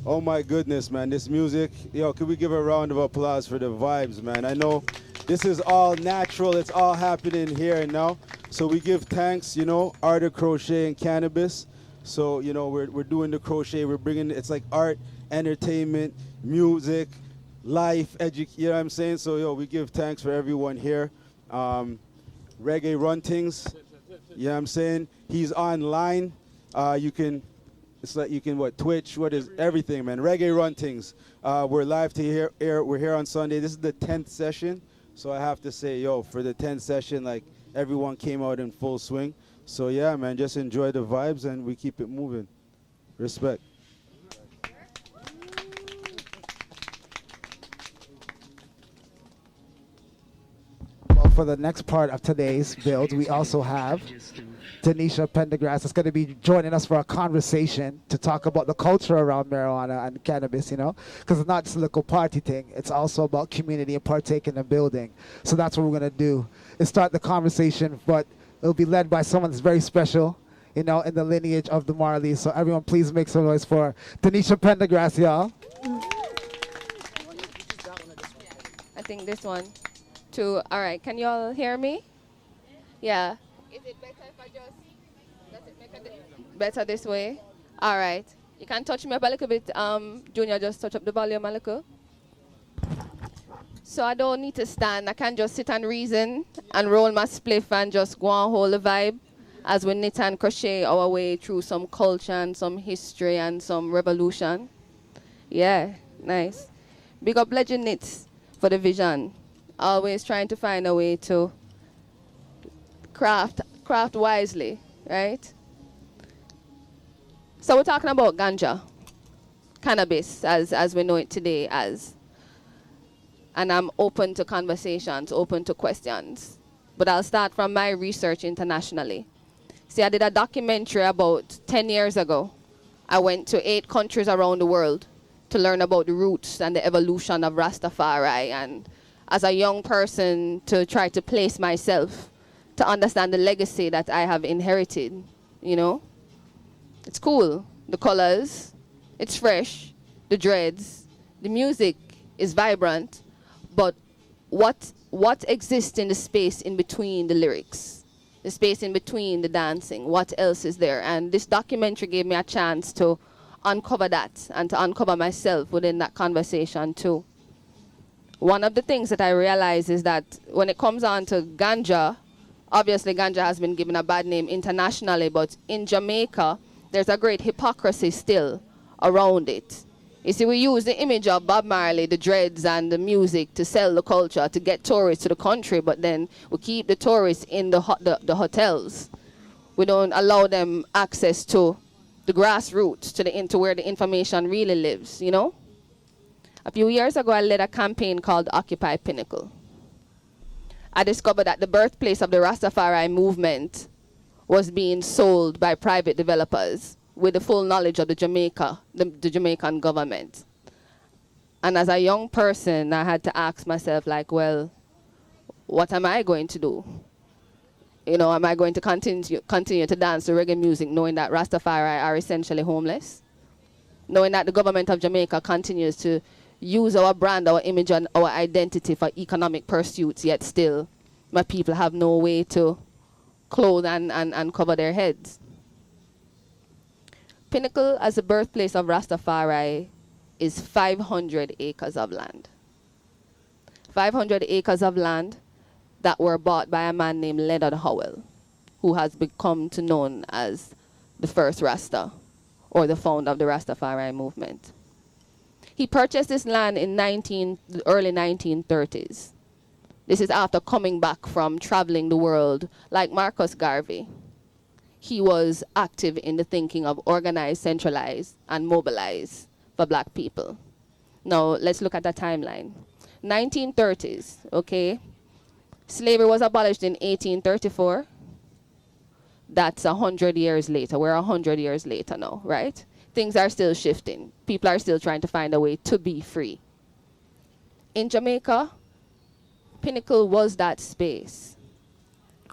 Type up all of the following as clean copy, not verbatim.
Oh my goodness, man, this music. Yo, could we give a round of applause for the vibes, man? I know this is all natural, it's all happening here and now. So we give thanks, Art of Crochet and Cannabis. So, we're doing the crochet, we're bringing, it's like art, entertainment, music, life, you know what I'm saying? So, yo, we give thanks for everyone here. Reggae Runtings, you know what I'm saying? He's online. You can It's like you can Twitch, what is everything, man. Reggae Runtings. We're live to here. We're here on Sunday. This is the 10th session. So I have to say, yo, for the 10th session, like everyone came out in full swing. So yeah, man, just enjoy the vibes and we keep it moving. Respect. Well, for the next part of today's build, we also have Tanisha Pendergrass is going to be joining us for a conversation to talk about the culture around marijuana and cannabis, because it's not just a local party thing. It's also about community and partaking in building. So that's what we're going to do, is start the conversation, but it'll be led by someone that's very special, in the lineage of the Marleys. So everyone please make some noise for Tanisha Pendergrass, y'all. I think this one, too. All right, can you all hear me? Yeah. Is it better if I just, does it make a better this way? All right. You can touch me up a little bit, Junior, just touch up the volume a little. So I don't need to stand. I can just sit and reason and roll my spliff and just go and hold the vibe as we knit and crochet our way through some culture and some history and some revolution. Yeah, nice. Big up Legend Knits for the vision. Always trying to find a way to craft wisely, right? So we're talking about ganja, cannabis, as we know it today as. And I'm open to conversations, open to questions. But I'll start from my research internationally. See, I did a documentary about 10 years ago. I went to 8 countries around the world to learn about the roots and the evolution of Rastafari, and as a young person to try to place myself to understand the legacy that I have inherited, It's cool, the colors, it's fresh, the dreads, the music is vibrant, but what exists in the space in between the lyrics, the space in between the dancing, what else is there? And this documentary gave me a chance to uncover that and to uncover myself within that conversation too. One of the things that I realize is that when it comes on to ganja, obviously ganja has been given a bad name internationally, but in Jamaica, there's a great hypocrisy still around it. You see, we use the image of Bob Marley, the dreads and the music to sell the culture, to get tourists to the country, but then we keep the tourists in the hotels. We don't allow them access to the grassroots, to where the information really lives, A few years ago, I led a campaign called Occupy Pinnacle. I discovered that the birthplace of the Rastafari movement was being sold by private developers with the full knowledge of the Jamaican government. And as a young person, I had to ask myself, well, what am I going to do? Am I going to continue to dance to reggae music knowing that Rastafari are essentially homeless? Knowing that the government of Jamaica continues to use our brand, our image, and our identity for economic pursuits, yet still my people have no way to clothe and cover their heads. Pinnacle, as the birthplace of Rastafari, is 500 acres of land. 500 acres of land that were bought by a man named Leonard Howell, who has become known as the first Rasta, or the founder of the Rastafari movement. He purchased this land in the early 1930s. This is after coming back from traveling the world like Marcus Garvey. He was active in the thinking of organize, centralize, and mobilize for black people. Now, let's look at the timeline. 1930s, okay? Slavery was abolished in 1834. That's 100 years later. We're 100 years later now, right? Things are still shifting. People are still trying to find a way to be free. In Jamaica, Pinnacle was that space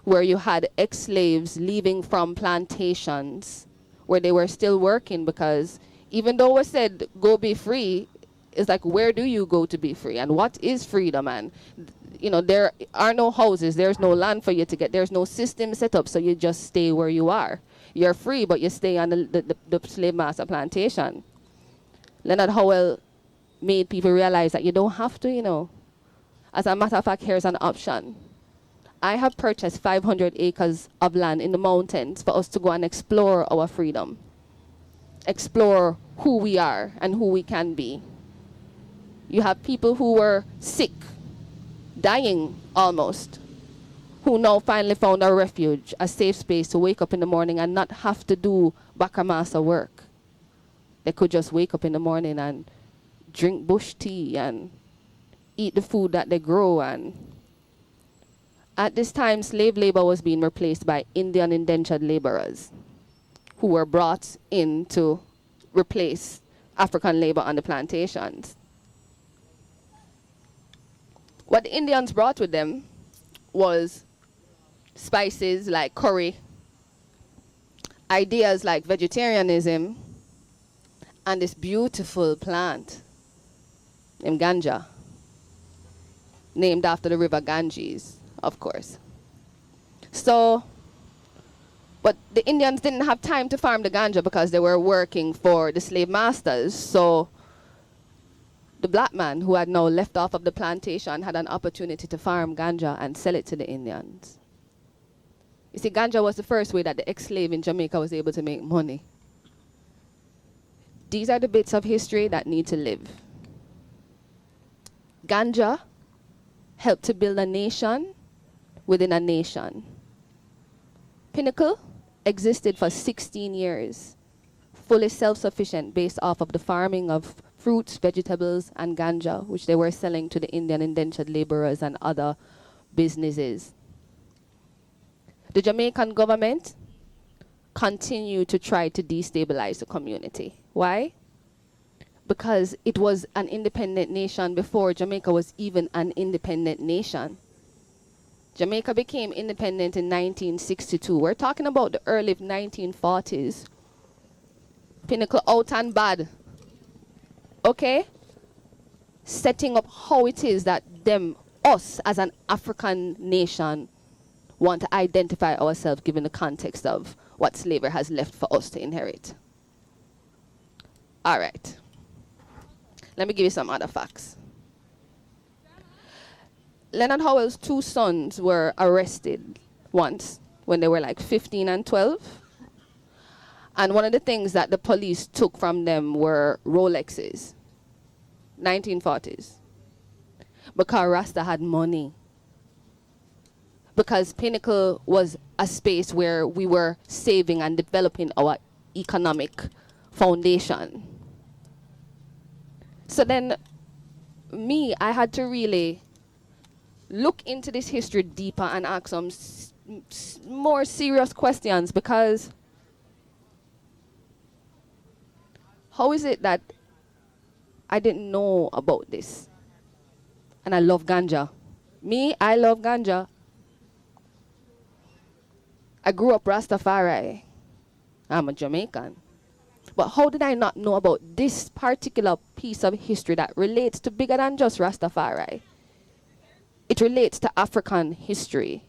where you had ex-slaves leaving from plantations where they were still working because Even though we said go be free, it's like, where do you go to be free? And what is freedom? And, you know, there are no houses. There's no land for you to get. There's no system set up, so you just stay where you are. You're free, but you stay on the slave master plantation. Leonard Howell made people realize that you don't have to, you know. As a matter of fact, here's an option. I have purchased 500 acres of land in the mountains for us to go and explore our freedom. Explore who we are and who we can be. You have people who were sick, dying almost, who now finally found a refuge, a safe space to wake up in the morning and not have to do Bakamasa work. They could just wake up in the morning and drink bush tea and eat the food that they grow. And at this time, slave labor was being replaced by Indian indentured laborers who were brought in to replace African labor on the plantations. What the Indians brought with them was spices like curry, ideas like vegetarianism, and this beautiful plant named Ganja, named after the river Ganges, of course. So, but the Indians didn't have time to farm the ganja because they were working for the slave masters. So the black man who had now left off of the plantation had an opportunity to farm ganja and sell it to the Indians. You see, ganja was the first way that the ex-slave in Jamaica was able to make money. These are the bits of history that need to live. Ganja helped to build a nation within a nation. Pinnacle existed for 16 years, fully self-sufficient based off of the farming of fruits, vegetables, and ganja, which they were selling to the Indian indentured laborers and other businesses. The Jamaican government continued to try to destabilize the community. Why? Because it was an independent nation before Jamaica was even an independent nation. Jamaica became independent in 1962. We're talking about the early 1940s. Pinnacle out and bad. Okay? Setting up how it is that us as an African nation want to identify ourselves given the context of what slavery has left for us to inherit. All right. Let me give you some other facts. Leonard Howell's two sons were arrested once when they were like 15 and 12. And one of the things that the police took from them were Rolexes, 1940s. Because Rasta had money. Because Pinnacle was a space where we were saving and developing our economic foundation. So then, I had to really look into this history deeper and ask some more serious questions, because how is it that I didn't know about this? And I love ganja. I love ganja. I grew up Rastafari. I'm a Jamaican. But how did I not know about this particular piece of history that relates to bigger than just Rastafari? It relates to African history.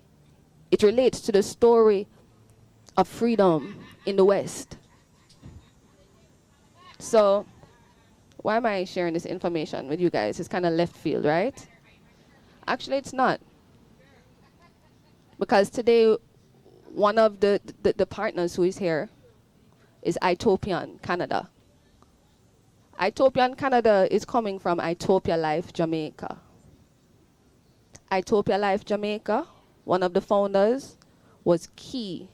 It relates to the story of freedom in the West. So, why am I sharing this information with you guys? It's kind of left field, right? Actually, it's not. Because today, one of the partners who is here is Itopian Canada. Itopian Canada is coming from Itopia Life Jamaica. Itopia Life Jamaica, one of the founders, was key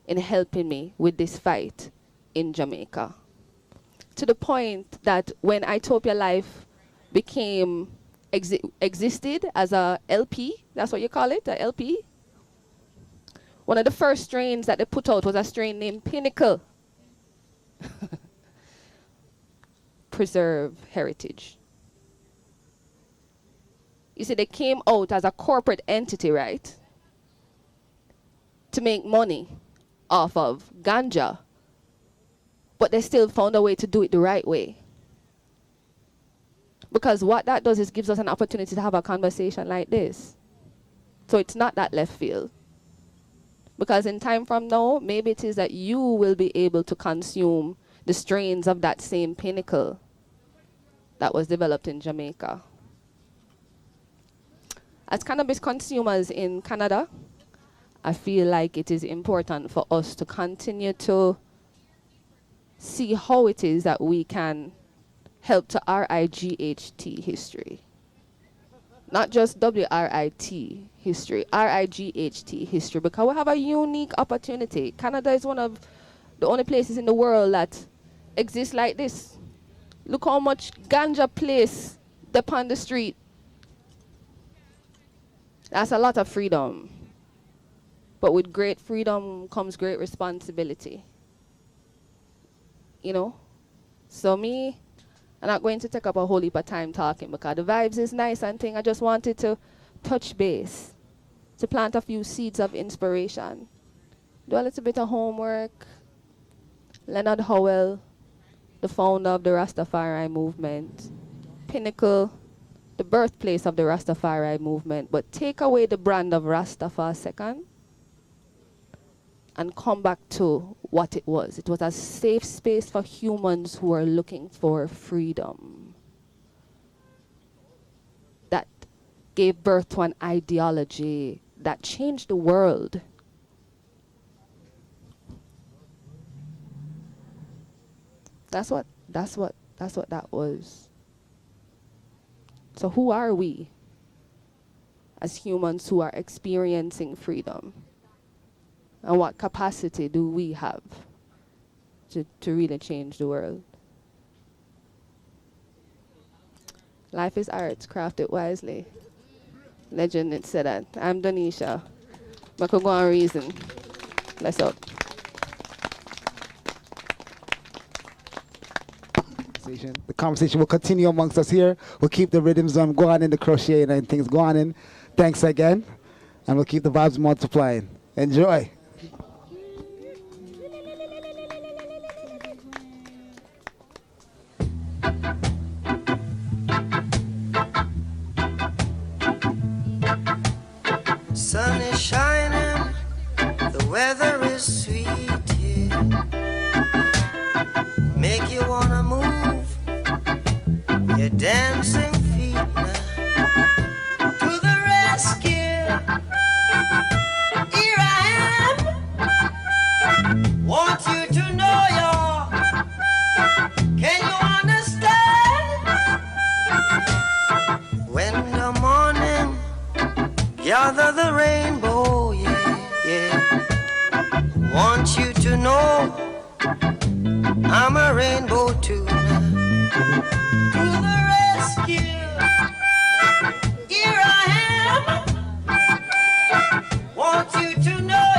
in helping me with this fight in Jamaica. To the point that when Itopia Life existed as a LP, that's what you call it, a LP. One of the first strains that they put out was a strain named Pinnacle. Preserve heritage. You see, they came out as a corporate entity, right? To make money off of ganja. but they still found a way to do it the right way. Because what that does is gives us an opportunity to have a conversation like this. So it's not that left field. Because in time from now, maybe it is that you will be able to consume the strains of that same pinnacle that was developed in Jamaica. As cannabis consumers in Canada, I feel like it is important for us to continue to see how it is that we can help to RIGHT history. Not just WRIT history, RIGHT history, because we have a unique opportunity. Canada is one of the only places in the world that exists like this. Look how much ganja place upon the street. That's a lot of freedom. But with great freedom comes great responsibility. You know? So me, I'm not going to take up a whole heap of time talking because the vibes is nice and thing. I just wanted to touch base, to plant a few seeds of inspiration. Do a little bit of homework. Leonard Howell, the founder of the Rastafari movement, pinnacle, the birthplace of the Rastafari movement, but take away the brand of Rasta for a second and come back to what it was. It was a safe space for humans who are looking for freedom. That gave birth to an ideology that changed the world. That's what that was. So who are we as humans who are experiencing freedom? And what capacity do we have to really change the world? Life is art, craft it wisely. Legend, it said that. I'm Donisha. I could go on reason. Let's up. The conversation will continue amongst us here. We'll keep the rhythms going in, the crocheting and things going in. Thanks again. And we'll keep the vibes multiplying. Enjoy. Sun is shining, the weather is sweet, yeah. Make you wanna move your dancing feet now. To the rescue, here I am. Want you to know can you understand? When the morning gather the rainbow, yeah, yeah. Want you to know I'm a rainbow too. To the rescue, here I am. Want you to know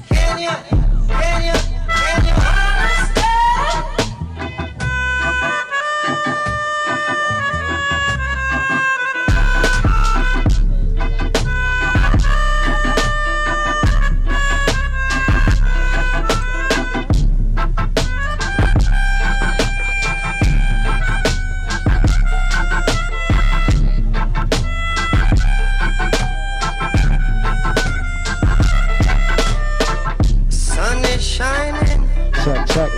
can you understand?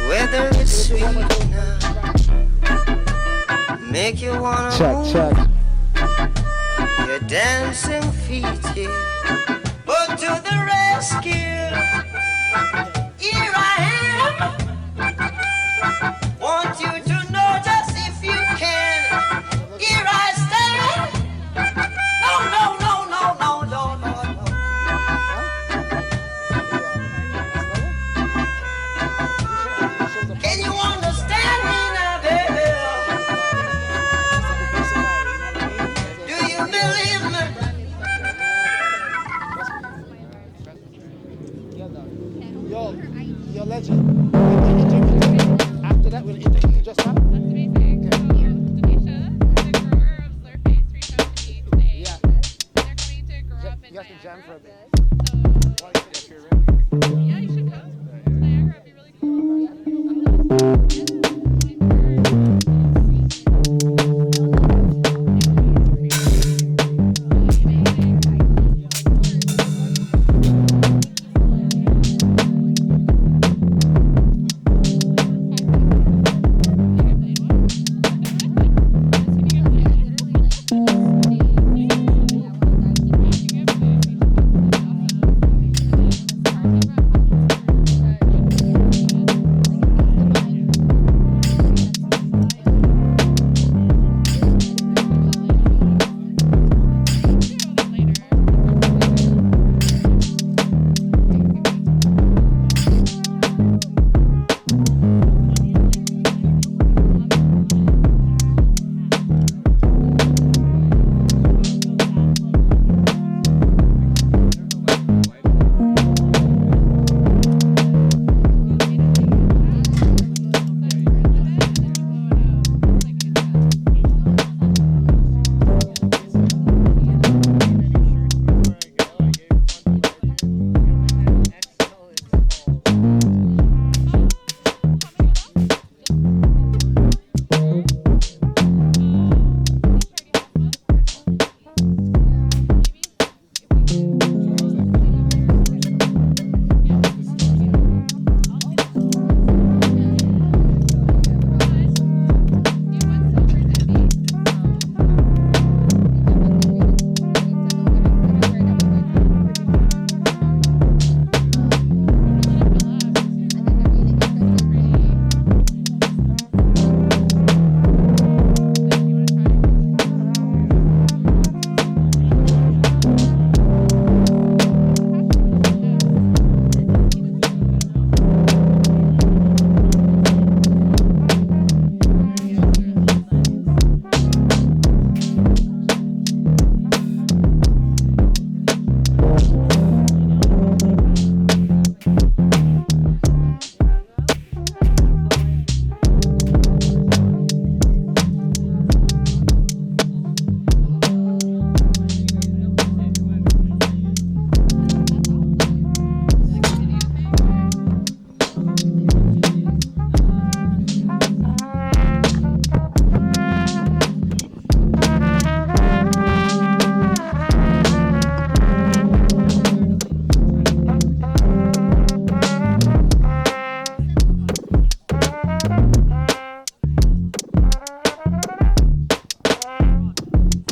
Weather is sweet now. Make you wanna move your dancing feet, yeah. But to the rescue, here I am. Want you to know just if you can. Here I stand. No, no, no, no, no, no, no, no. Can you understand me now, baby? Do you believe me? Yo, legend. After that, we'll interview just now. That's amazing. Tanisha, the grower of Slurface, reached out to me today. Yeah. They're coming to grow up in You have to jam for a Niagara. bit. So, yeah, you should come. Niagara would be really cool.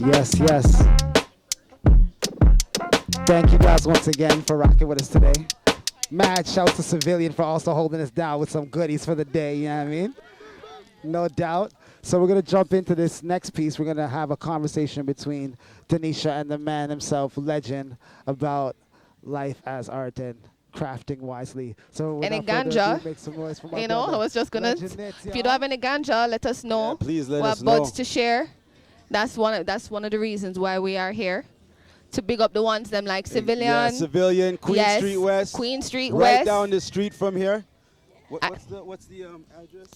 Yes, yes. Thank you guys once again for rocking with us today. Mad shouts to Civilian for also holding us down with some goodies for the day, you know what I mean? No doubt. So we're going to jump into this next piece. We're going to have a conversation between Tanisha and the man himself, Legend, about life as art and crafting wisely. So Any without further ganja? ado, make some noise for my You know, brother, I was just gonna. Legend Nitz, If you y'all. don't have any ganja, let us know. Yeah, please let we us have buds know. to share. That's one of the reasons why we are here, to big up the ones them like Civilian. Yeah, Civilian, Queen Yes, Street West. Queen Street right West. down the street from here. I- What's the address?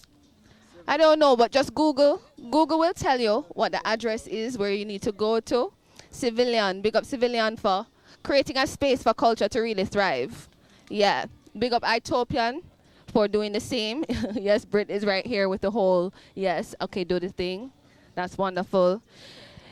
I don't know, but just Google. Google will tell you what the address is where you need to go to. Civilian, big up Civilian for creating a space for culture to really thrive. Yeah, big up Itopian for doing the same. Yes, Brit is right here with the whole, yes, okay, do the thing. That's wonderful.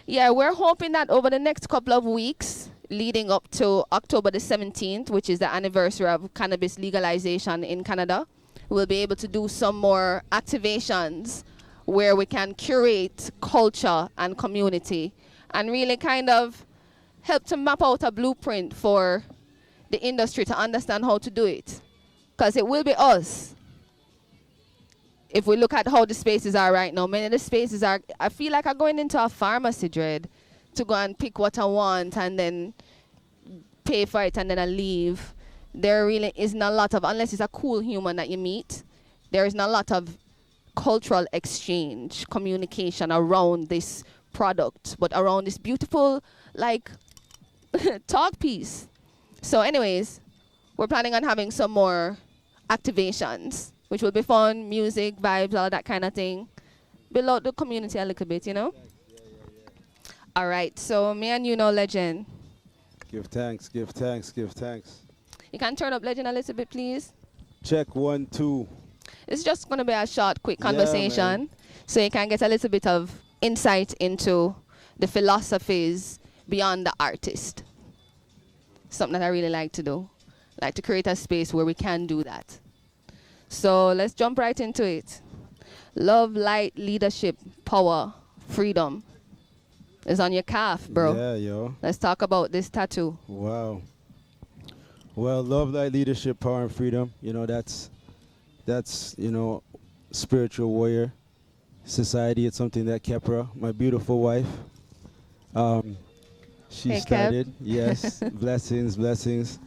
Yeah, we're hoping that over the next couple of weeks, leading up to October the 17th, which is the anniversary of cannabis legalization in Canada, we'll be able to do some more activations where we can curate culture and community and really kind of help to map out a blueprint for the industry to understand how to do it. Because it will be us. If we look at how the spaces are right now, many of the spaces are, I feel like I'm going into a pharmacy, Dread, to go and pick what I want and then pay for it and then I leave. There really isn't a lot of, unless it's a cool human that you meet, there isn't a lot of cultural exchange, communication around this product, but around this beautiful, like, talk piece. So anyways, we're planning on having some more activations, which will be fun, music, vibes, all that kind of thing. Build out the community a little bit, you know? All right, so me and you know Legend. Give thanks, give thanks, give thanks. You can turn up Legend a little bit, please. Check 1, 2. It's just going to be a short, quick Yeah, conversation, man. so you can get a little bit of insight into the philosophies beyond the artist. Something that I really like to do. Like to create a space where we can do that. So let's jump right into it. Love, light, leadership, power, freedom is on your calf, bro. Yeah, yo. Let's talk about this tattoo. Wow. Well, love, light, leadership, power, and freedom. You know, that's spiritual warrior society. It's something that Kepra, my beautiful wife, she Hey, Kep. started. Yes, blessings.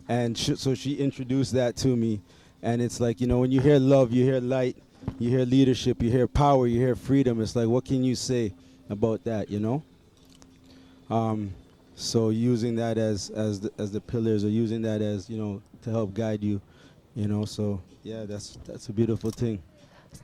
And so she introduced that to me. And it's like, when you hear love, you hear light, you hear leadership, you hear power, you hear freedom. It's like, what can you say about that, So using that as the pillars, or using that as, to help guide you, So yeah, that's a beautiful thing.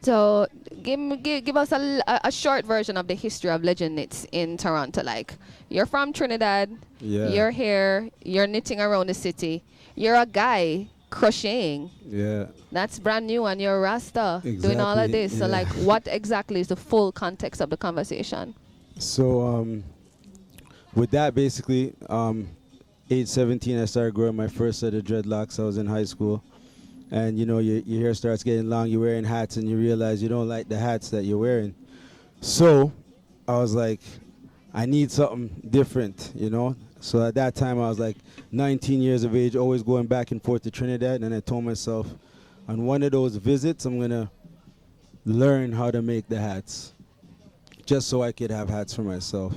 So give us a short version of the history of Legend Knits in Toronto. Like, you're from Trinidad, Yeah. you're here, you're knitting around the city, you're a guy crocheting. Yeah. That's brand new, and you're a Rasta doing all of Exactly, this. So yeah. like, what exactly is the full context of the conversation? So with that, basically, age 17, I started growing my first set of dreadlocks. I was in high school. And, your hair starts getting long, you're wearing hats, and you realize you don't like the hats that you're wearing. So I was like, I need something different, So at that time, I was like 19 years of age, always going back and forth to Trinidad. And I told myself, on one of those visits, I'm going to learn how to make the hats, just so I could have hats for myself.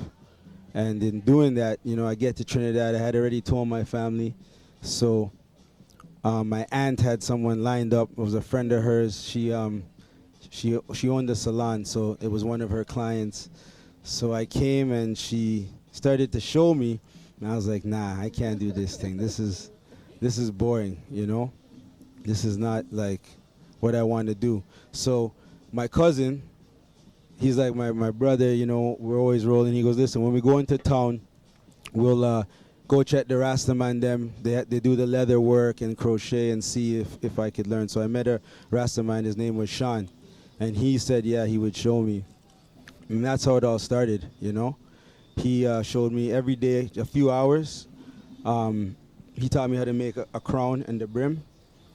And in doing that, I get to Trinidad. I had already told my family. So my aunt had someone lined up. It was a friend of hers. She owned a salon, so it was one of her clients. So I came and she started to show me, and I was like, nah, I can't do this thing. This is boring, This is not like what I want to do. So my cousin, he's like my brother, we're always rolling. He goes, listen, when we go into town, we'll go check the Rastaman them. They do the leather work and crochet and see if I could learn. So I met a Rastaman. His name was Sean. And he said, yeah, he would show me. And that's how it all started, He showed me every day a few hours. He taught me how to make a crown and the brim.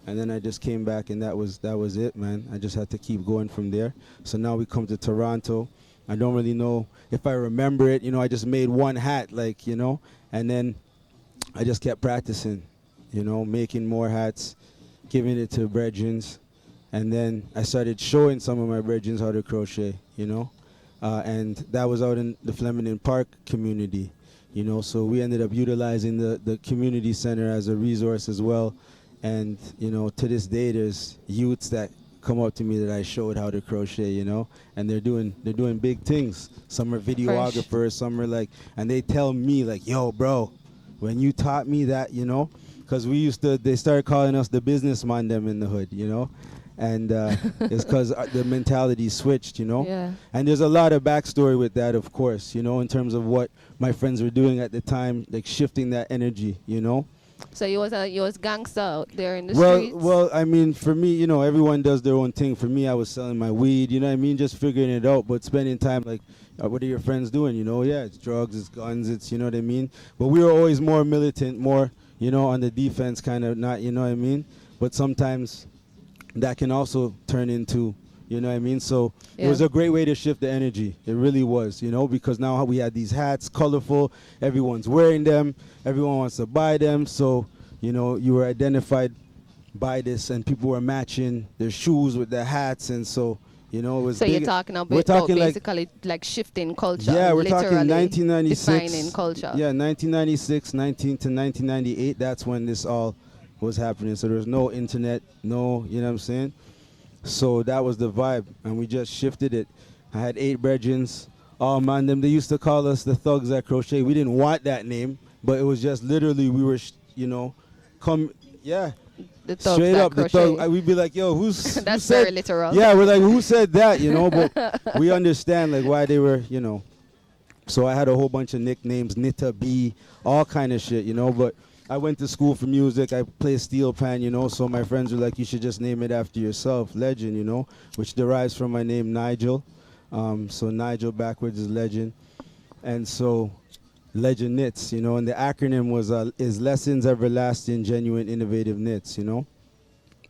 And then I just came back, and that was it, man. I just had to keep going from there. So now we come to Toronto, I don't really know if I remember it. I just made one hat, like, and then I just kept practicing, making more hats, giving it to brethrens. And then I started showing some of my brethrens how to crochet, and that was out in the Flemington Park community, so we ended up utilizing the community center as a resource as well. And, to this day, there's youths that come up to me that I showed how to crochet, and they're doing big things. Some are videographers, some are like, and they tell me like, yo, bro, when you taught me that, because they started calling us the businessman them in the hood, and it's because the mentality switched, Yeah. And there's a lot of backstory with that, of course, in terms of what my friends were doing at the time, like shifting that energy, So you was gangster out there in the well, streets? Well, I mean, for me, everyone does their own thing. For me, I was selling my weed, just figuring it out, but spending time like, what are your friends doing? Yeah, it's drugs, it's guns, it's, you know what I mean? But we were always more militant, more, on the defense kind of, not, you know what I mean? But sometimes that can also turn into, you know what I mean? So it was a great way to shift the energy. It really was, because now we had these hats, colorful, everyone's wearing them, everyone wants to buy them. So, you were identified by this and people were matching their shoes with their hats. And so, it was So big. you're talking about, We're talking basically like shifting culture. Yeah, we're talking literally 1996. defining culture. Yeah, 1996, 19 to 1998. That's when this all was happening. So there was no internet, no, you know what I'm saying? So that was the vibe, and we just shifted it. I had 8 brethrens. Oh man, they used to call us the thugs at crochet. We didn't want that name, but it was just literally we were, The thugs straight that up the crochet. thug. We'd be like, yo, who That's said? very literal. Yeah, we're like, who said that? But we understand like why they were, So I had a whole bunch of nicknames, Nita B, all kind of shit, But I went to school for music. I play steel pan, so my friends were like, you should just name it after yourself, Legend, which derives from my name, Nigel. So Nigel backwards is Legend. And so Legend Knits, and the acronym is Lessons Everlasting, Genuine, Innovative Knits,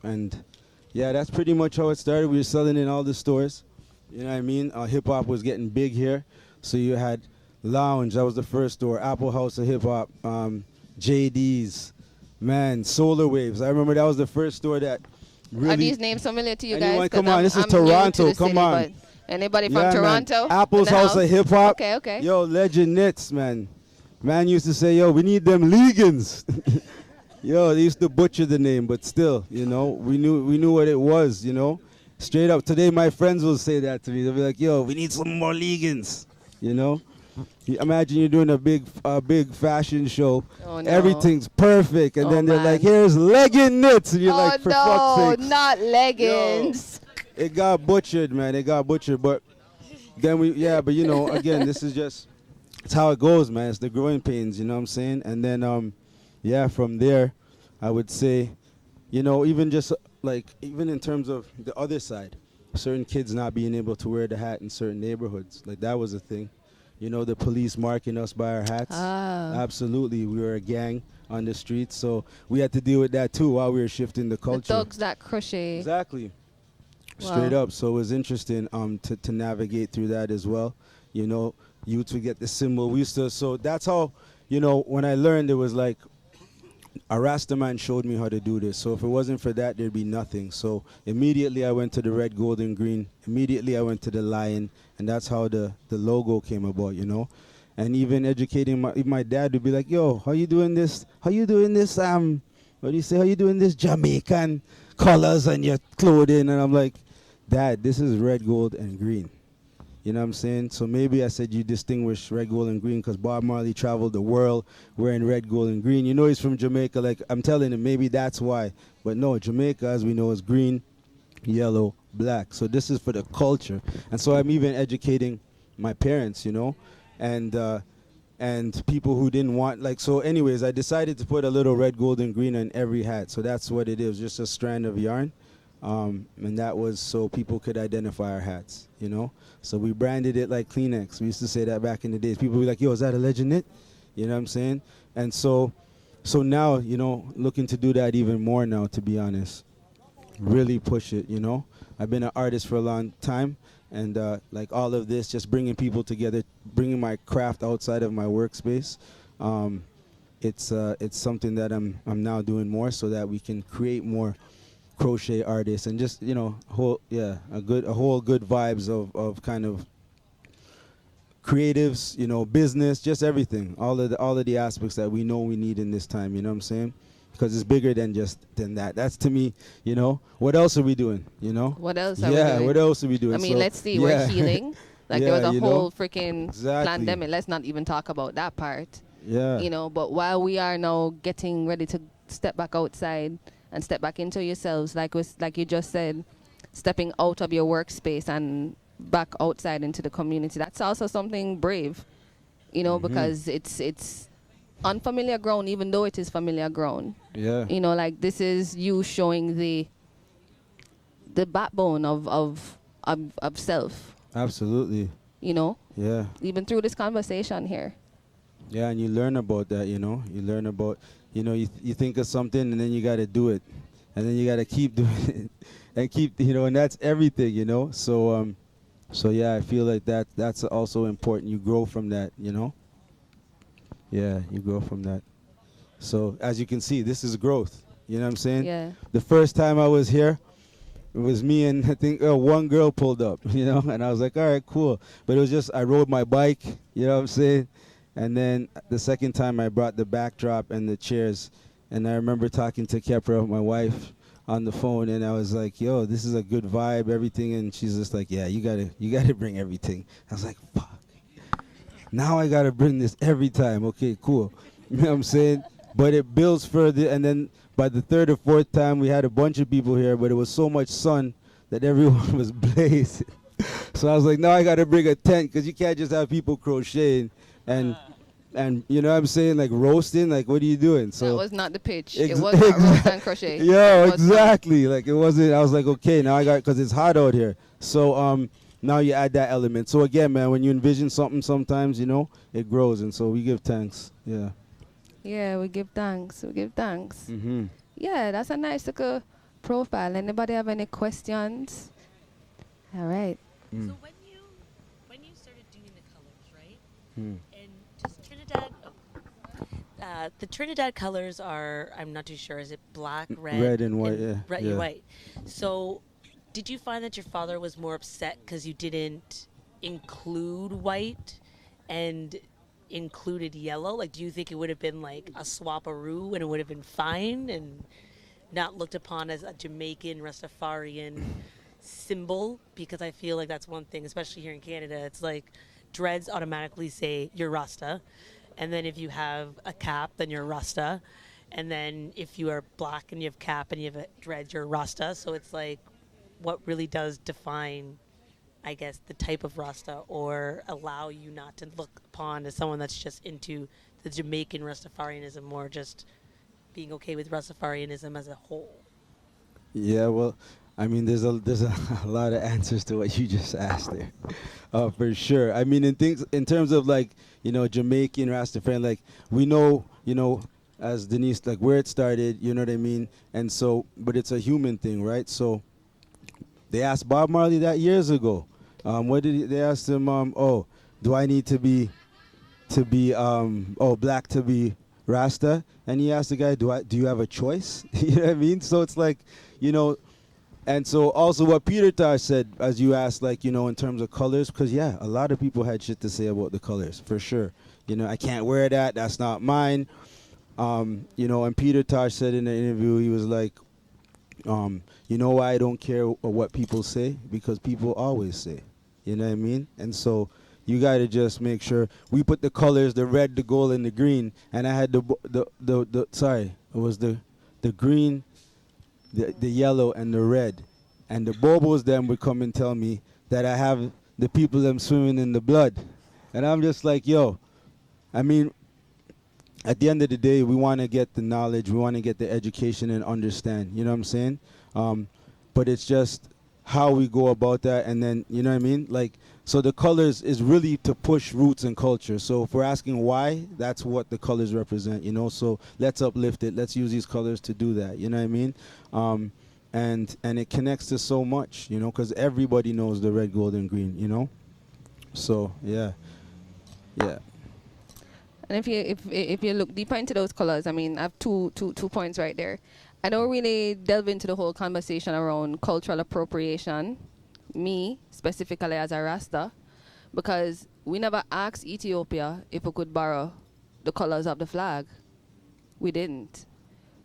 And yeah, that's pretty much how it started. We were selling in all the stores, you know what I mean? Hip-hop was getting big here. So you had Lounge, that was the first store, Apple House of Hip-Hop, JD's, man, Solar Waves. I remember that was the first store that really... Are these names familiar to you Anyone, guys? 'Cause come on, this is I'm new to Toronto, the come city, on. but anybody from Yeah, Toronto? man. Apple's in the House of Hip Hop. Okay. Yo, Legend Knits, man. Man used to say, yo, we need them Legans. Yo, they used to butcher the name, but still, we knew what it was, Straight up. Today, my friends will say that to me. They'll be like, yo, we need some more Legans, Imagine you're doing a big fashion show. Oh, no. Everything's perfect, and Oh, then they're man. like, "Here's legging knits," and you're like, "For fuck's no, sake!" not leggings. It got butchered, man. It got butchered, but then again, this is just it's how it goes, man. It's the growing pains, you know what I'm saying? And then, from there, I would say, even just even in terms of the other side, certain kids not being able to wear the hat in certain neighborhoods, like that was a thing. The police marking us by our hats. Ah. Absolutely. We were a gang on the streets, so we had to deal with that too while we were shifting the The culture. thugs that crochet. Exactly. Wow. Straight up. So it was interesting to navigate through that as well. Youths would get the symbol. So that's how, when I learned, it was like a Rasta man showed me how to do this. So if it wasn't for that, there'd be nothing. So immediately I went to the red, gold, and green. Immediately I went to the lion, and that's how the logo came about, And even educating my dad would be like, yo, how you doing this? How you doing this? What do you say? How you doing this Jamaican colors on your clothing? And I'm like, Dad, this is red, gold, and green. You know what I'm saying? So maybe I said you distinguish red, gold, and green because Bob Marley traveled the world wearing red, gold, and green. He's from Jamaica. Like, I'm telling him, maybe that's why. But no, Jamaica, as we know, is green, yellow, black. So this is for the culture. And so I'm even educating my parents, and people who didn't want, so anyways, I decided to put a little red, gold, and green on every hat. So that's what it is, just a strand of yarn. And that was so people could identify our hats, So we branded it like Kleenex. We used to say that back in the days. People would be like, yo, is that a Legend knit? You know what I'm saying? And so now, looking to do that even more now, to be honest. Really push it, I've been an artist for a long time, and like all of this, just bringing people together, bringing my craft outside of my workspace. It's something that I'm now doing more so that we can create more crochet artists and just a whole good vibes of kind of creatives, business, just everything, all of the aspects that we know we need in this time. You know what I'm saying? Because it's bigger than that. That's to me, what else are we doing? What else are we Yeah, doing? what else are we doing? I mean, So, let's see, yeah. we're healing. Like there was Yeah, a whole freaking Exactly. pandemic. Let's not even talk about that part. Yeah. But while we are now getting ready to step back outside and step back into yourselves, like you just said, stepping out of your workspace and back outside into the community, that's also something brave, because it's unfamiliar ground, even though it is familiar ground. Yeah. Like this is you showing the backbone of self, Absolutely. Yeah. even through this conversation here. Yeah, and you learn about that, You learn about, you think of something and then you got to do it. And then you got to keep doing it and keep, and that's everything, So yeah, I feel like that's also important. You grow from that, Yeah, you grow from that. So as you can see, this is growth. You know what I'm saying? Yeah. The first time I was here, it was me and I think one girl pulled up, and I was like, all right, cool. But it was just, I rode my bike, you know what I'm saying? And then the second time I brought the backdrop and the chairs, and I remember talking to Kepra, my wife, on the phone, and I was like, yo, this is a good vibe, everything. And she's just like, yeah, you gotta bring everything. I was like, fuck. Now I gotta bring this every time. Okay, cool. You know what I'm saying? But it builds further, and then by the third or fourth time, we had a bunch of people here, but it was so much sun that everyone was blazing. So I was like, now I gotta bring a tent, because you can't just have people crocheting and you know what I'm saying, like roasting, like what are you doing? So That was not the pitch. It was not roast and crochet. Yeah, It was exactly. Like it wasn't. I was like, okay, now I got, because it's hot out here. So now you add that element. So again, man, when you envision something, sometimes it grows, and so we give thanks. Yeah. Yeah, we give thanks. Mm-hmm. Yeah, that's a nice little profile. Anybody have any questions? All right. Mm. So when you started doing the colors, right? Mm. And just Trinidad, the Trinidad colors are, I'm not too sure, is it black, red? Red and white, yeah, Red yeah. and white. So did you find that your father was more upset because you didn't include white and included yellow? Like, do you think it would have been like a swap-a-roo and it would have been fine and not looked upon as a Jamaican Rastafarian symbol? Because I feel like that's one thing, especially here in Canada. It's like dreads automatically say you're Rasta, and then if you have a cap, then you're Rasta, and then if you are black and you have cap and you have a dreads, you're Rasta. So it's like, what really does define, I guess, the type of Rasta, or allow you not to look upon as someone that's just into the Jamaican Rastafarianism, or just being okay with Rastafarianism as a whole? Yeah, well, I mean, there's a a lot of answers to what you just asked there, for sure. I mean, in terms of like Jamaican Rastafarian, like we know as Denise, like where it started, you know what I mean, and so, but it's a human thing, right? So they asked Bob Marley that years ago. What did they asked him? Do I need to be black to be Rasta? And he asked the guy, do you have a choice? You know what I mean? So it's like, and so also what Peter Tosh said, as you asked, like, in terms of colors, because yeah, a lot of people had shit to say about the colors, for sure. I can't wear that, that's not mine. And Peter Tosh said in the interview, he was like, you know why I don't care what people say? Because people always say, you know what I mean? And so you got to just make sure we put the colors, the red, the gold, and the green. And I had it was the green, the yellow, and the red. And the bobos then would come and tell me that I have the people them swimming in the blood. And I'm just like, yo, I mean, at the end of the day, we want to get the knowledge, we want to get the education and understand, you know what I'm saying? But it's just how we go about that, and then, you know what I mean? Like, so the colors is really to push roots and culture. So if we're asking why, that's what the colors represent, So let's uplift it. Let's use these colors to do that, you know what I mean? and it connects to so much, you know, because everybody knows the red, gold, and green, you know. So yeah. And if you look deeper into those colors, I mean, I have two points right there. I don't really delve into the whole conversation around cultural appropriation, me specifically as a Rasta, because we never asked Ethiopia if we could borrow the colors of the flag. We didn't.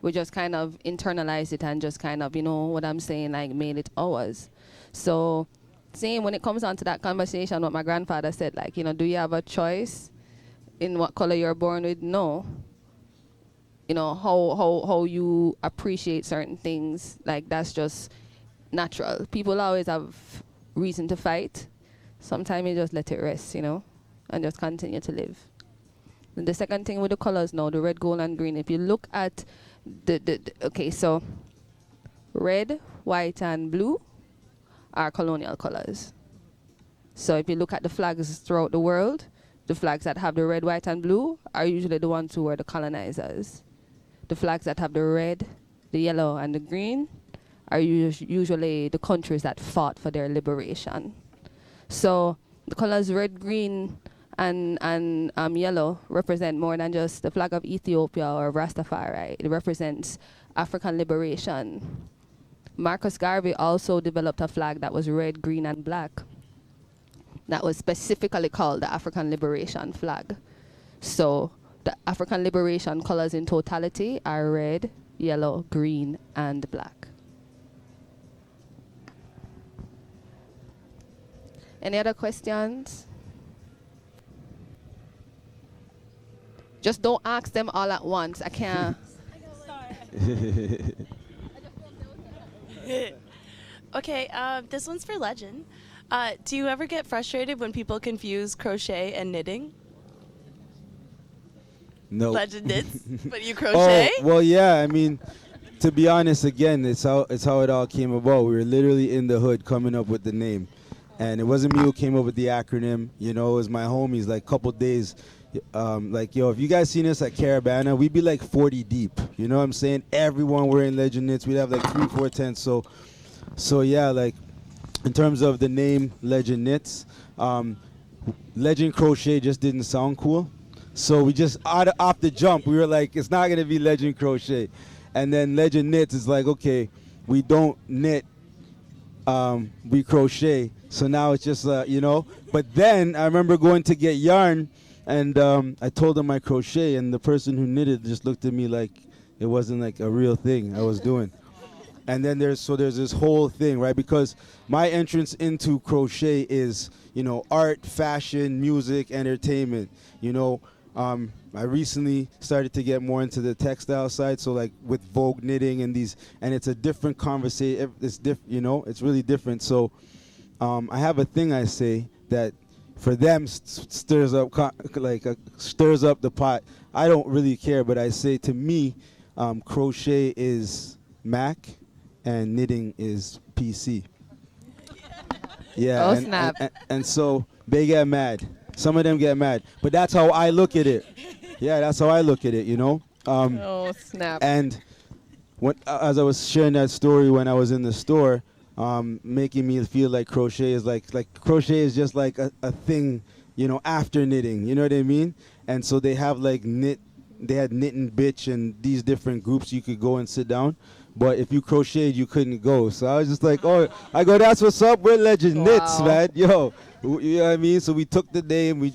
We just kind of internalized it and just kind of, you know what I'm saying, like made it ours. So same when it comes on to that conversation, what my grandfather said, like, you know, do you have a choice in what color you're born with? No. You know, how you appreciate certain things, like that's just natural. People always have reason to fight. Sometimes you just let it rest, you know, and just continue to live. And the second thing with the colors now, the red, gold, and green, if you look at okay, so red, white, and blue are colonial colors. So if you look at the flags throughout the world, the flags that have the red, white, and blue are usually the ones who were the colonizers. The flags that have the red, the yellow, and the green are usually the countries that fought for their liberation. So the colors red, green, and yellow represent more than just the flag of Ethiopia or Rastafari. It represents African liberation. Marcus Garvey also developed a flag that was red, green, and black. That was specifically called the African Liberation Flag. So the African Liberation colors in totality are red, yellow, green, and black. Any other questions? Just don't ask them all at once. I can't. Okay, this one's for Legend. Do you ever get frustrated when people confuse crochet and knitting? No. Legend knits, but you crochet? Oh, well, yeah. I mean, to be honest, again, it's how it all came about. We were literally in the hood coming up with the name, and it wasn't me who came up with the acronym. You know, it was my homies. Like, couple days, like, yo, if you guys seen us at Caravana, we'd be like 40 deep. You know what I'm saying? Everyone wearing Legend knits. We'd have like 3, 4 tents. So yeah, like, in terms of the name Legend knits, Legend crochet just didn't sound cool. So we just, off the jump, we were like, it's not going to be Legend crochet. And then Legend knits is like, okay, we don't knit, we crochet. So now it's just, you know. But then I remember going to get yarn, and I told them I crochet, and the person who knitted just looked at me like it wasn't like a real thing I was doing. And then there's this whole thing, right? Because my entrance into crochet is, you know, art, fashion, music, entertainment. You know, I recently started to get more into the textile side, so like with Vogue knitting and it's a different conversation. It's you know, it's really different. So I have a thing I say that for them stirs up stirs up the pot. I don't really care, but I say to me, crochet is Mac. And knitting is PC. Yeah. Oh, snap. And so they get mad. Some of them get mad. But that's how I look at it. Yeah, that's how I look at it, you know? Oh, snap. And as I was sharing that story when I was in the store, making me feel like crochet is like crochet is just like a thing, you know, after knitting. You know what I mean? And so they have like they had Knit and Bitch and these different groups you could go and sit down. But if you crocheted, you couldn't go. So I was just like, oh, that's what's up. We're Legend knits, man. Yo, you know what I mean? So we took the name, we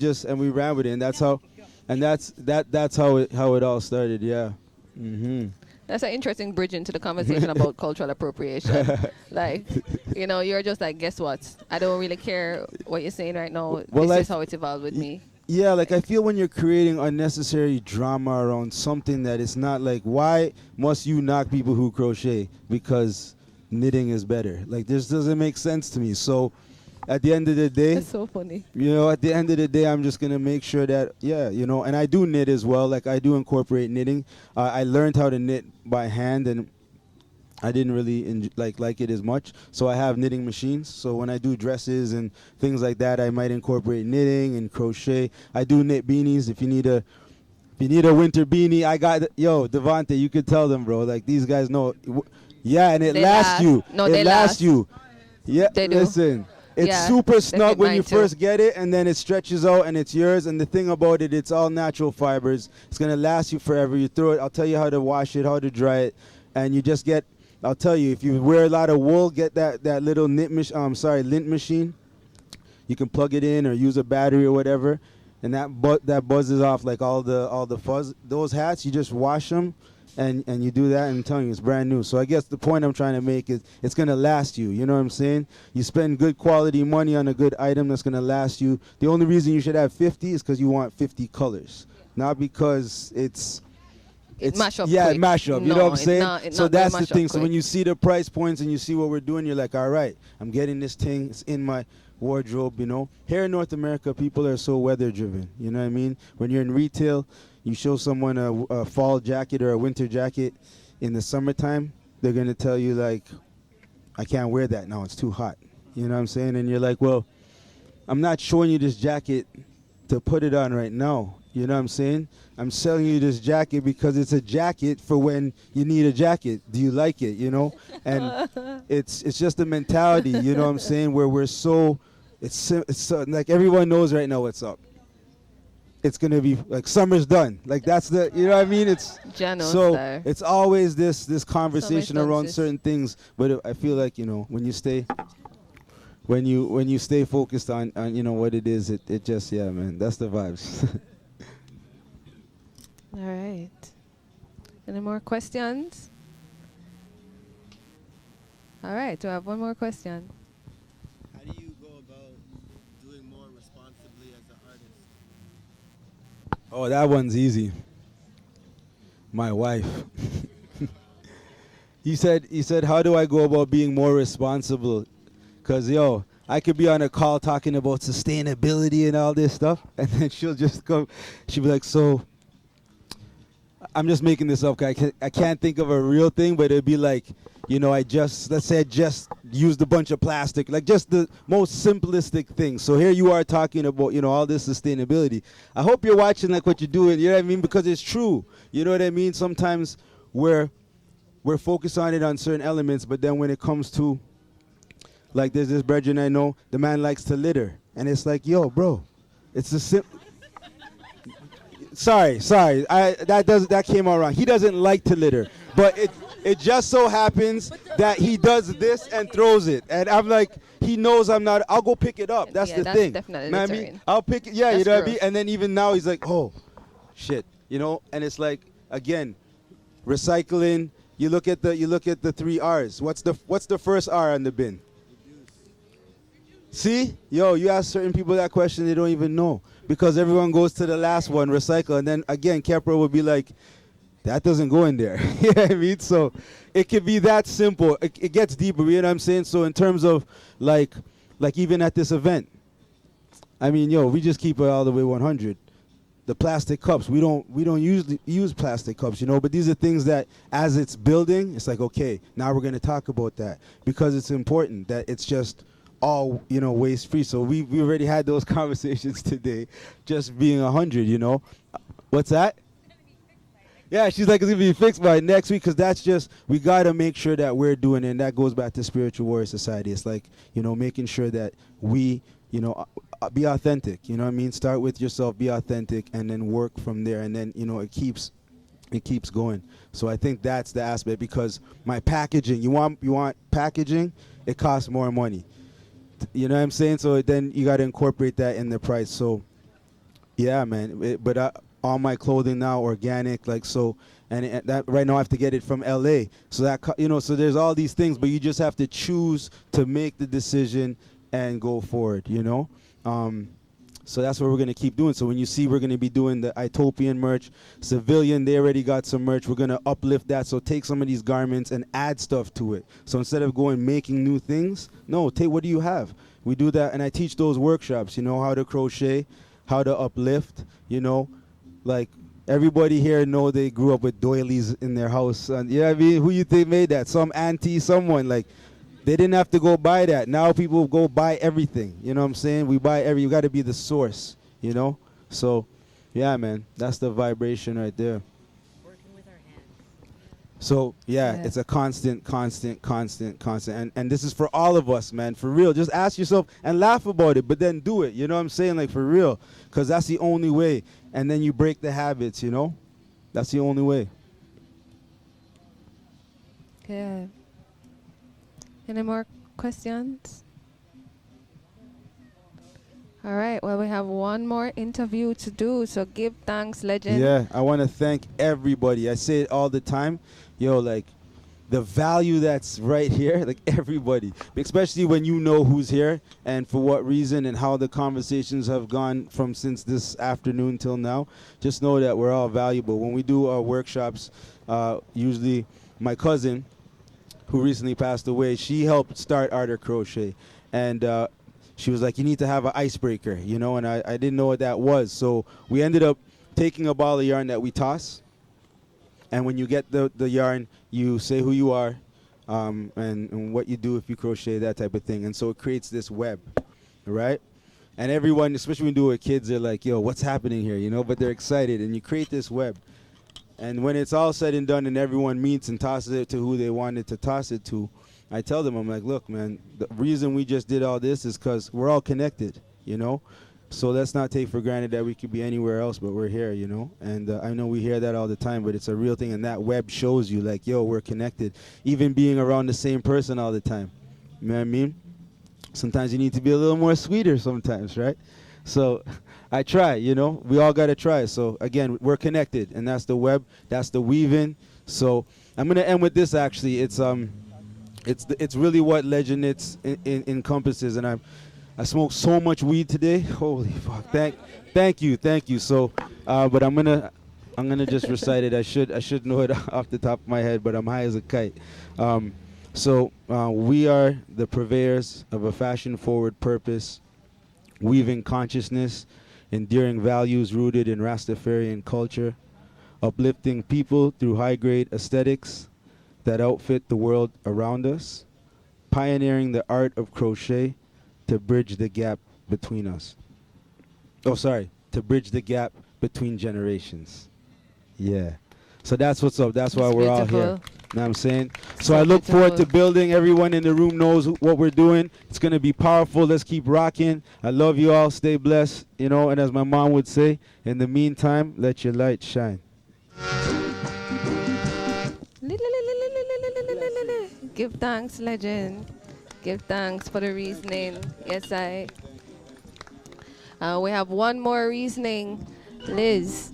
ran with it, and that's how it all started. Yeah. Mm-hmm. That's an interesting bridge into the conversation about cultural appropriation. Like, you know, you're just like, guess what? I don't really care what you're saying right now. Well, this is how it's evolved with me. Yeah, like I feel when you're creating unnecessary drama around something that it's not like, why must you knock people who crochet because knitting is better? Like, this doesn't make sense to me. So at the end of the day, That's so funny. you know, at the end of the day, I'm just going to make sure that, yeah, you know, and I do knit as well. Like, I do incorporate knitting. I learned how to knit by hand, and I didn't really like it as much. So I have knitting machines. So when I do dresses and things like that, I might incorporate knitting and crochet. I do knit beanies. If you need a winter beanie, I got Devontae, you could tell them, bro. Like, these guys know Yeah, and it They lasts last. you. No, it they lasts last. you. Yeah, They do. listen. It's Yeah, super they snug fit when you mine too. first get it, and then it stretches out and it's yours. And the thing about it, it's all natural fibers. It's gonna last you forever. You throw it. I'll tell you how to wash it, how to dry it, and you just get. I'll tell you, if you wear a lot of wool, get that little lint machine. You can plug it in or use a battery or whatever, and that buzzes off like all the fuzz. Those hats, you just wash them, and you do that, and I'm telling you, it's brand new. So I guess the point I'm trying to make is it's gonna last you. You know what I'm saying? You spend good quality money on a good item that's gonna last you. The only reason you should have 50 is because you want 50 colors, not because it's mash up yeah, quick. mash up. You No, know what I'm it's saying? not- it's So not gonna that's the mash up thing. So when quick. you see the price points and you see what we're doing, you're like, all right, I'm getting this thing. It's in my wardrobe. You know, here in North America, people are so weather driven. You know what I mean? When you're in retail, you show someone a fall jacket or a winter jacket in the summertime, they're gonna tell you like, I can't wear that now. It's too hot. You know what I'm saying? And you're like, well, I'm not showing you this jacket to put it on right now. You know what I'm saying? I'm selling you this jacket because it's a jacket for when you need a jacket. Do you like it? You know? And it's just a mentality, you know what I'm saying, where we're so, it's so, like everyone knows right now what's up. It's going to be like summer's done. Like that's the, you know what I mean? It's Jano so style. it's always this conversation Summer's done, around sis. certain things, but I feel like, you know, when you stay focused on you know what it is, it just, yeah, man, that's the vibes. All right. Any more questions? All right. Do I have one more question? How do you go about doing more responsibly as an artist? Oh, that one's easy. My wife. He said, how do I go about being more responsible? Because, yo, I could be on a call talking about sustainability and all this stuff, and then she'll just come, she'll be like, so, I'm just making this up, 'cause I can't think of a real thing, but it'd be like, you know, let's say I just used a bunch of plastic, like just the most simplistic things. So here you are talking about, you know, all this sustainability. I hope you're watching like what you're doing, you know what I mean? Because it's true. You know what I mean? Sometimes we're focused on it on certain elements, but then when it comes to, like there's this brethren I know, the man likes to litter. And it's like, yo, bro, it's a simple... Sorry. That came out wrong. He doesn't like to litter, but it just so happens that he does this and throws it, and I'm like, he knows I'm not. I'll go pick it up. That's Yeah, the that's thing. definitely Know what I mean? littering. I'll pick it. Yeah, That's you know what I mean. gross. And then even now he's like, oh, shit, you know. And it's like, again, recycling. You look at the 3 R's. What's the first R on the bin? See, yo, you ask certain people that question, they don't even know, because everyone goes to the last one, recycle, and then again, Kepra would be like, that doesn't go in there. You know what I mean? So it could be that simple. It gets deeper. You know what I'm saying? So in terms of like even at this event, I mean, yo, we just keep it all the way 100. The plastic cups, we don't usually use plastic cups, you know, but these are things that as it's building, it's like, okay, now we're going to talk about that, because it's important that it's just all, you know, waste free. So we already had those conversations today, just being 100, you know. What's that? Yeah, she's like, it's going to be fixed by next week, because that's just, we got to make sure that we're doing it, and that goes back to Spiritual Warrior Society. It's like, you know, making sure that we, you know, be authentic, you know what I mean? Start with yourself, be authentic, and then work from there, and then, you know, it keeps going. So I think that's the aspect, because my packaging, you want packaging, it costs more money. You know what I'm saying? So then you got to incorporate that in the price. So, yeah, man. But all my clothing now organic, like so, and that right now I have to get it from LA. So that, you know, so there's all these things, but you just have to choose to make the decision and go forward. You know. So that's what we're going to keep doing. So when you see we're going to be doing the Itopian merch, Civilian, they already got some merch. We're going to uplift that. So take some of these garments and add stuff to it. So instead of going making new things, no, take what do you have? We do that, and I teach those workshops, you know, how to crochet, how to uplift, you know. Like everybody here know they grew up with doilies in their house. And you know what I mean? Who you think made that? Some auntie, someone, like. They didn't have to go buy that. Now people go buy everything. You know what I'm saying? We buy you got to be the source, you know? So, yeah, man, that's the vibration right there. Working with our hands. So yeah, Yeah. it's a constant. And this is for all of us, man, for real. Just ask yourself and laugh about it, but then do it. You know what I'm saying? Like for real. Because that's the only way. And then you break the habits, you know? That's the only way. Yeah. Any more questions? All right. Well, we have one more interview to do. So give thanks, legend. Yeah, I want to thank everybody. I say it all the time. Yo, like, the value that's right here, like everybody, especially when you know who's here and for what reason and how the conversations have gone from since this afternoon till now. Just know that we're all valuable. When we do our workshops, usually my cousin, who recently passed away, she helped start Art of Crochet. And she was like, you need to have an icebreaker, you know, and I didn't know what that was. So we ended up taking a ball of yarn that we toss. And when you get the yarn, you say who you are and what you do if you crochet, that type of thing. And so it creates this web, right? And everyone, especially when you do it with kids, they're like, yo, what's happening here, you know? But they're excited, and you create this web. And when it's all said and done and everyone meets and tosses it to who they wanted to toss it to, I tell them, I'm like, look, man, the reason we just did all this is because we're all connected, you know? So let's not take for granted that we could be anywhere else, but we're here, you know? And I know we hear that all the time, but it's a real thing. And that web shows you, like, yo, we're connected. Even being around the same person all the time. You know what I mean? Sometimes you need to be a little more sweeter sometimes, right? So I try, you know? We all got to try. So, again, we're connected. And that's the web. That's the weaving. So I'm going to end with this, actually. It's really what Legend encompasses. And I smoked so much weed today. Holy fuck! Thank you. So, but I'm gonna just recite it. I should know it off the top of my head, but I'm high as a kite. So we are the purveyors of a fashion-forward purpose, weaving consciousness, enduring values rooted in Rastafarian culture, uplifting people through high-grade aesthetics that outfit the world around us, pioneering the art of crochet to bridge the gap between us. To bridge the gap between generations. Yeah. So that's what's up. That's why That's we're all here. beautiful. Know what I'm saying? So So I look forward to beautiful. building. Everyone in the room knows what we're doing. It's going to be powerful. Let's keep rocking. I love you all. Stay blessed. You know, and as my mom would say, in the meantime, let your light shine. Give thanks, legend. Give thanks for the reasoning. Yes, we have one more reasoning. Liz,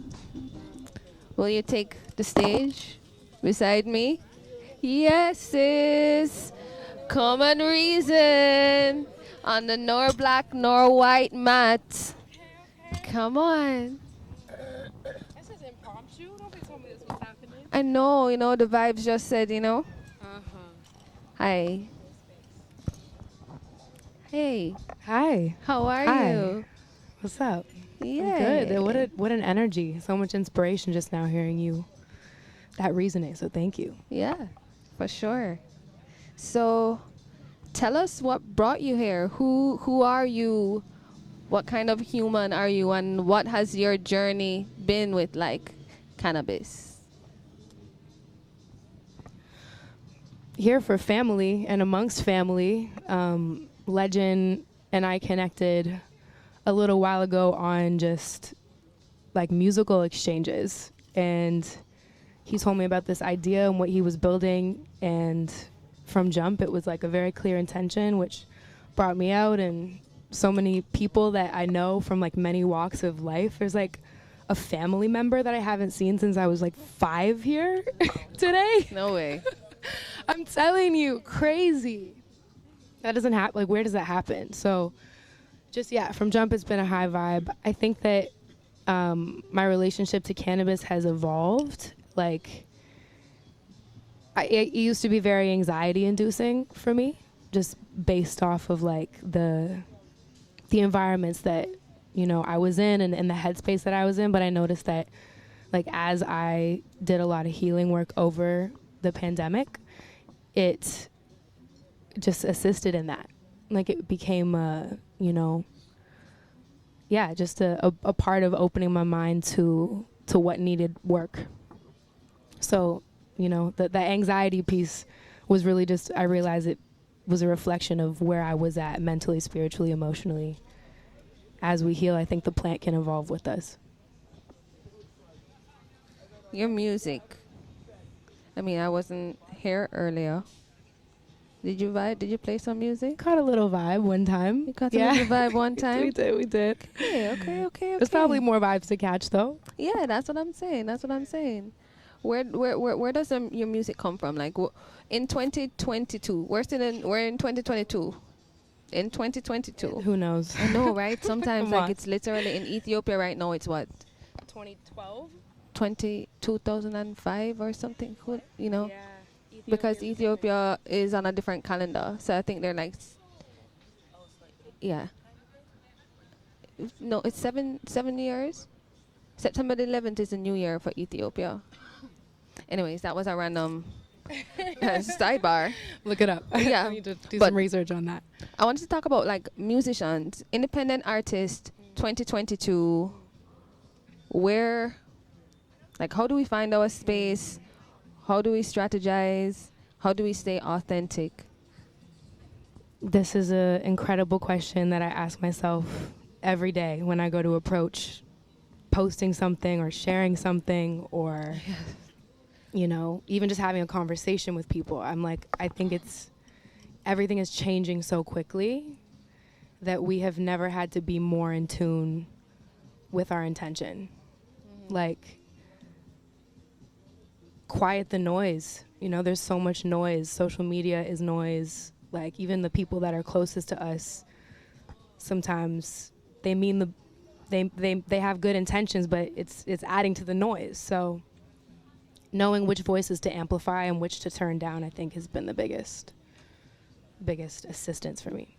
will you take the stage beside me? Yes, sis. Come and reason on the nor black nor white mat. Come on. This is impromptu. Nobody told me this was happening. I know, the vibes just said, Hi. Hey, Hi. how are Hi. you? What's up? Yeah. I'm good. What an energy. So much inspiration just now hearing you. That reasoning. So thank you. Yeah, for sure. So, tell us what brought you here. Who are you? What kind of human are you? And what has your journey been with, like, cannabis? Here for family and amongst family. Legend and I connected a little while ago on just like musical exchanges, and he told me about this idea and what he was building, and from jump it was like a very clear intention, which brought me out. And so many people that I know from like many walks of life. There's like a family member that I haven't seen since I was like 5 here today. No way. I'm telling you, crazy. That doesn't happen. Like, where does that happen? So just, yeah, from jump, it's been a high vibe. I think that my relationship to cannabis has evolved. Like, it used to be very anxiety inducing for me, just based off of like the environments that, I was in and the headspace that I was in. But I noticed that like, as I did a lot of healing work over the pandemic, it just assisted in that. Like, it became just a part of opening my mind to what needed work. So You know, the anxiety piece was really just, I realized it was a reflection of where I was at mentally, spiritually, emotionally. As we heal, I think the plant can evolve with us. Your music. I mean, I wasn't here earlier. Did you vibe? Did you play some music? Caught a little vibe one time. You caught a little vibe one time? We did. Okay. There's probably more vibes to catch, though. Yeah, that's what I'm saying. Where does your music come from? Like in 2022, we're in 2022. In 2022. Who knows? I know, right? Sometimes Come like on. it's literally in Ethiopia right now. It's what 2012? 2005 or something. You know, because Ethiopia is on a different calendar. So I think they're like, yeah. No, it's seven years. September the 11th is the new year for Ethiopia. Anyways, that was a random sidebar. Look it up. Yeah, I need to do but some research on that. I wanted to talk about like musicians, independent artists, 2022. Where, like, how do we find our space? How do we strategize? How do we stay authentic? This is an incredible question that I ask myself every day when I go to approach posting something or sharing something or, you know, even just having a conversation with people. I'm like, I think everything is changing so quickly that we have never had to be more in tune with our intention. Like, quiet the noise. You know, there's so much noise. Social media is noise. Like, even the people that are closest to us, sometimes they mean they have good intentions, but it's adding to the noise. So knowing which voices to amplify and which to turn down, I think, has been the biggest assistance for me.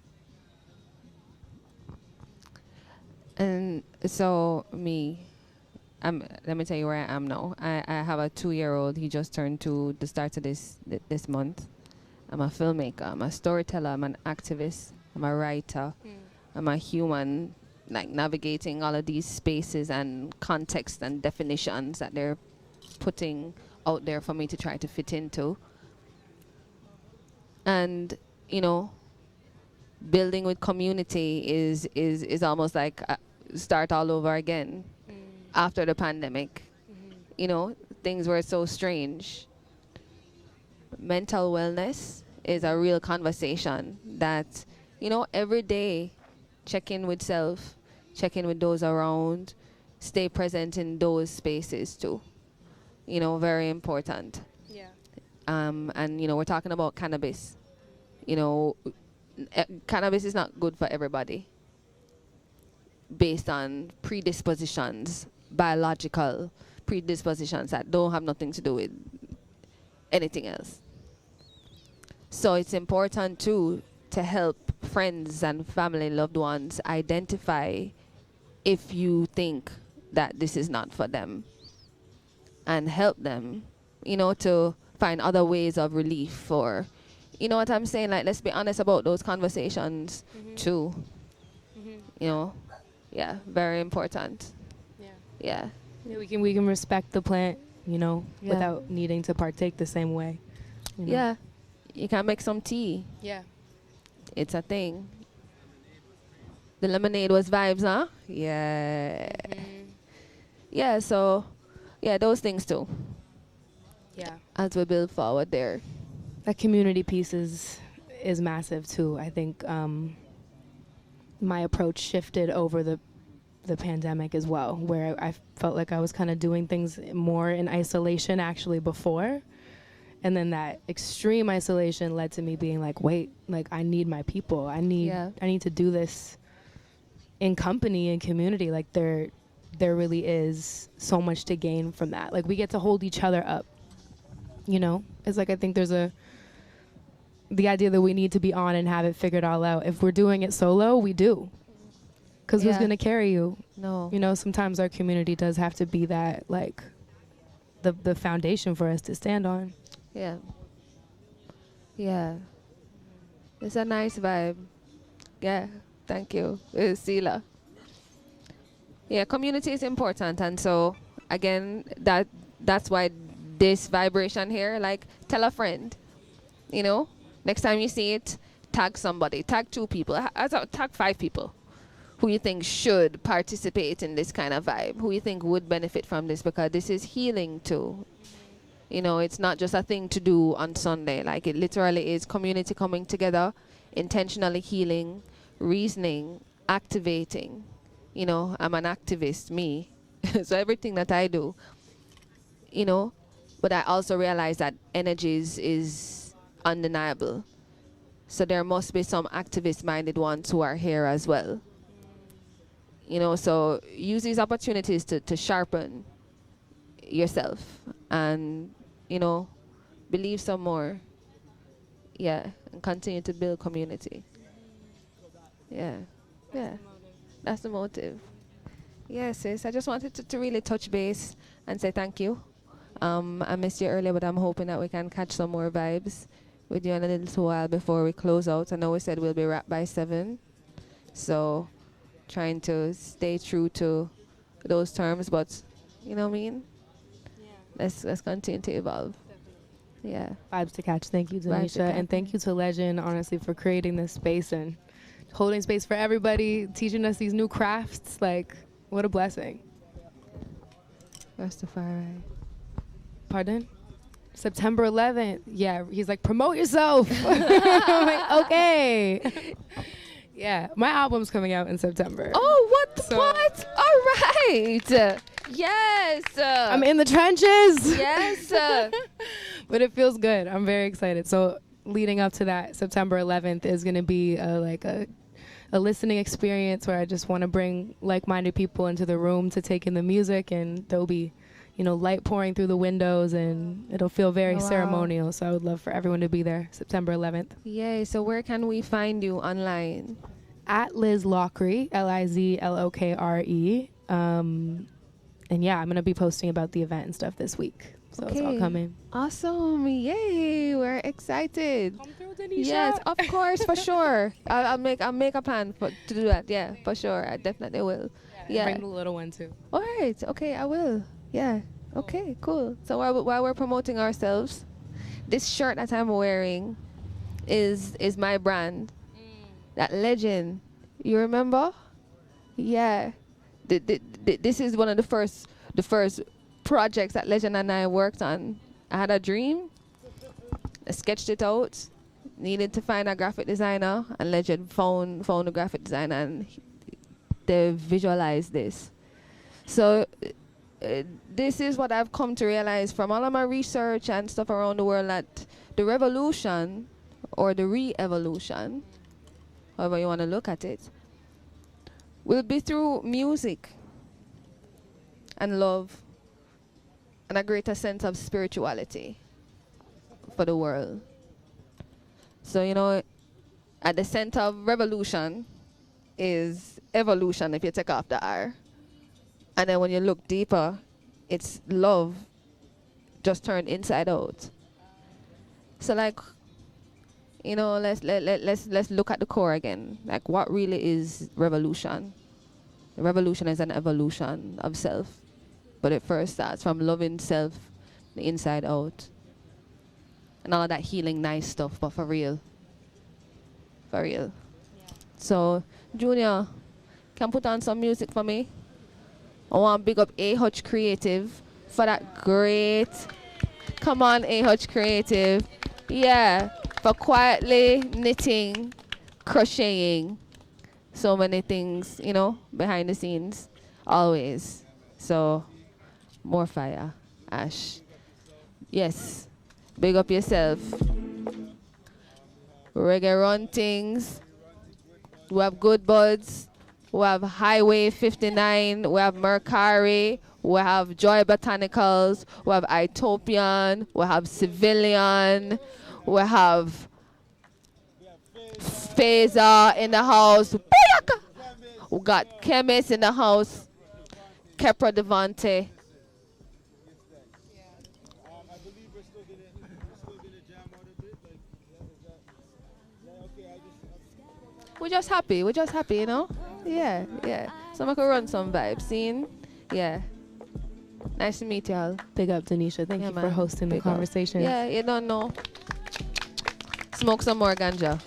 And so let me tell you where I am now. I have a 2-year-old. He just turned 2 the start of this month. I'm a filmmaker. I'm a storyteller. I'm an activist. I'm a writer. I'm a human, like navigating all of these spaces and contexts and definitions that they're putting out there for me to try to fit into. And, you know, building with community is almost like start all over again after the pandemic. You know, things were so strange. Mental wellness is a real conversation that, you know, every day check in with self, check in with those around, stay present in those spaces too. You know, very important. Yeah. And, you know, we're talking about cannabis. You know, cannabis is not good for everybody based on predispositions, biological predispositions that don't have nothing to do with anything else. So it's important too to help friends and family, loved ones identify if you think that this is not for them and help them, you know, to find other ways of relief or, you know what I'm saying? Like, let's be honest about those conversations too. You know, yeah, very important. Yeah. Yeah, we can respect the plant, you know, Yeah. without needing to partake the same way. You know? Yeah. You can make some tea. Yeah. It's a thing. The lemonade was vibes, huh? Yeah. Yeah, so, yeah, those things too. Yeah. As we build forward there. That community piece is massive too. I think my approach shifted over the pandemic as well, where I felt like I was kind of doing things more in isolation actually before. And then that extreme isolation led to me being like, wait, like I need my people. I need to do this in company and community. Like there really is so much to gain from that. Like we get to hold each other up. You know? It's like I think there's the idea that we need to be on and have it figured all out. If we're doing it solo, we do. Because who's going to carry you? No. You know, sometimes our community does have to be that, like, the foundation for us to stand on. Yeah. Yeah. It's a nice vibe. Yeah. Thank you. Sila. Yeah, community is important. And so, again, that's why this vibration here, like tell a friend, you know, next time you see it, tag somebody, tag 2 people, tag 5 people who you think should participate in this kind of vibe, who you think would benefit from this, because this is healing too. You know, it's not just a thing to do on Sunday. Like, it literally is community coming together, intentionally healing, reasoning, activating. You know, I'm an activist, me. So everything that I do, you know, but I also realize that energy is undeniable. So there must be some activist-minded ones who are here as well. You know, so use these opportunities to sharpen yourself and, you know, believe some more. Yeah, and continue to build community. Yeah, yeah, that's the motive. Yes, sis, I just wanted to really touch base and say thank you. I missed you earlier, but I'm hoping that we can catch some more vibes with you in a little while before we close out. I know we said we'll be wrapped by 7, so trying to stay true to those terms, but you know what I mean? Yeah. Let's continue to evolve. Yeah. Vibes to catch. Thank you, Vibes to Denisha. catch. And thank you to Legend, honestly, for creating this space and holding space for everybody, teaching us these new crafts. Like, what a blessing. Rastafari. Pardon? September 11th. Yeah, he's like, promote yourself. I'm like, okay. Yeah, my album's coming out in September. Oh, what? So- What? All right. Yes. I'm in the trenches. Yes. But it feels good. I'm very excited. So leading up to that, September 11th is going to be a listening experience where I just want to bring like-minded people into the room to take in the music, and there'll be, you know, light pouring through the windows, and it'll feel very Oh, wow. ceremonial. So I would love for everyone to be there September 11th. Yay. So where can we find you online? At Liz Lockery, Lizlokre. And yeah, I'm going to be posting about the event and stuff this week. So it's all coming. Awesome. Yay. We're excited. Come through, Denisha. Yes, of course, for sure. I'll make a plan to do that. Yeah, for sure. I definitely will. Yeah. Bring the little one too. All right. Okay, I will. Yeah. Okay, cool. So while we're promoting ourselves, this shirt that I'm wearing is my brand. That Legend. You remember? Yeah. This is one of the first projects that Legend and I worked on. I had a dream. I sketched it out. Needed to find a graphic designer, and Legend found a graphic designer, and they visualized this. So this is what I've come to realize from all of my research and stuff around the world, that the revolution or the re-evolution, however you want to look at it, will be through music and love and a greater sense of spirituality for the world. So, you know, at the center of revolution is evolution, if you take off the R. And then when you look deeper, it's love just turned inside out. So, like, you know, let's look at the core again. Like, what really is revolution? Revolution is an evolution of self, but it first starts from loving self, the inside out, and all of that healing, nice stuff. But for real, for real. Yeah. So, Junior, can put on some music for me. I want to big up A-Hutch Creative for that great. Come on, A-Hutch Creative. Yeah, for quietly knitting, crocheting, so many things, you know, behind the scenes, always. So, more fire, Ash. Yes, big up yourself. Reggae Run things. We have Good Buds. We have Highway 59. We have Mercari. We have Joy Botanicals. We have Itopian. We have Civilian. We have Phaser in the house. Booyaka! We got Chemist in the house. Kepra Devante. I believe we're still gonna jam out a bit. Like, is that okay? We're just happy, you know? Yeah, yeah. So I could run some vibes, scene. Yeah. Nice to meet y'all. Big up, Denisha. Thank Yeah, you for man. hosting the Big up. conversation. Yeah, you don't know. Smoke some more ganja.